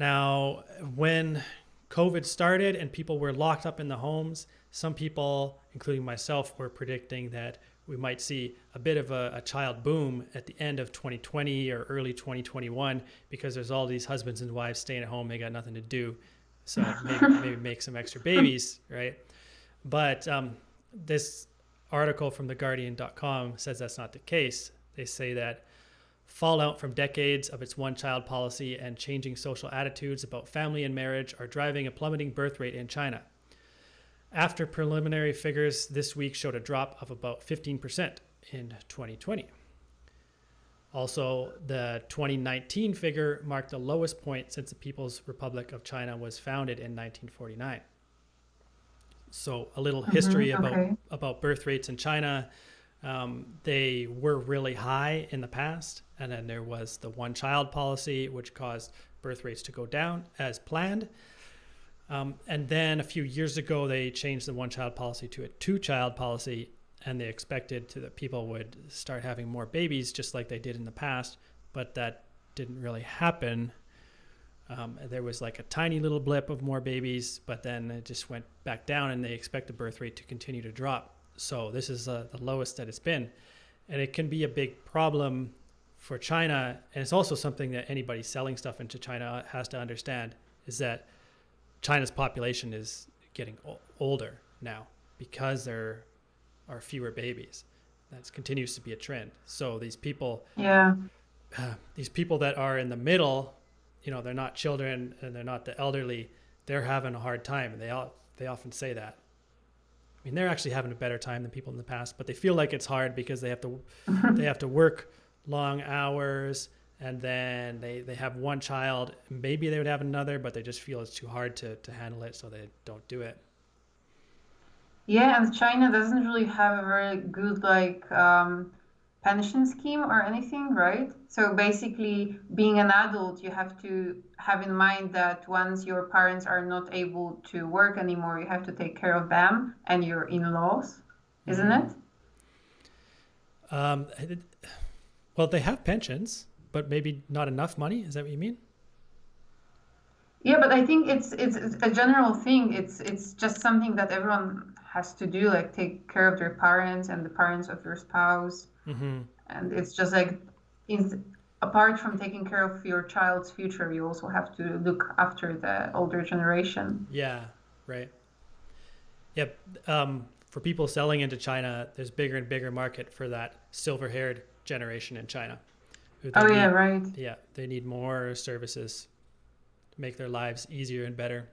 Now, when COVID started and people were locked up in the homes, some people, including myself, were predicting that we might see a bit of a child boom at the end of 2020 or early 2021 because there's all these husbands and wives staying at home, they got nothing to do. So maybe make some extra babies, right? But this article from theguardian.com says that's not the case. They say that fallout from decades of its one-child policy and changing social attitudes about family and marriage are driving a plummeting birth rate in China. After preliminary figures this week showed a drop of about 15% in 2020. Also, the 2019 figure marked the lowest point since the People's Republic of China was founded in 1949. So a little history about birth rates in China. They were really high in the past, and then there was the one-child policy, which caused birth rates to go down as planned. And then a few years ago, they changed the one-child policy to a two-child policy, and they expected that people would start having more babies just like they did in the past, but that didn't really happen. There was like a tiny little blip of more babies, but then it just went back down, and they expect the birth rate to continue to drop. So this is the lowest that it's been. And it can be a big problem for China. And it's also something that anybody selling stuff into China has to understand, is that China's population is getting older now because there are fewer babies. That continues to be a trend. So these people that are in the middle, they're not children and they're not the elderly, they're having a hard time. And they often say that. I mean, they're actually having a better time than people in the past, but they feel like it's hard because they have to work long hours, and then they have one child. Maybe they would have another, but they just feel it's too hard to handle it, so they don't do it. Yeah, and China doesn't really have a very good pension scheme or anything, right? So basically, being an adult, you have to have in mind that once your parents are not able to work anymore, you have to take care of them and your in-laws, isn't Mm-hmm. it? Um, well, they have pensions, but maybe not enough money. Is that what you mean? Yeah, but I think it's a general thing. It's just something that everyone has to do, like take care of their parents and the parents of your spouse. Mm-hmm. And it's just like, apart from taking care of your child's future, you also have to look after the older generation. Yeah, right. Yep. For people selling into China, there's bigger and bigger market for that silver-haired generation in China. Who they Oh yeah, need, right. yeah, they need more services to make their lives easier and better.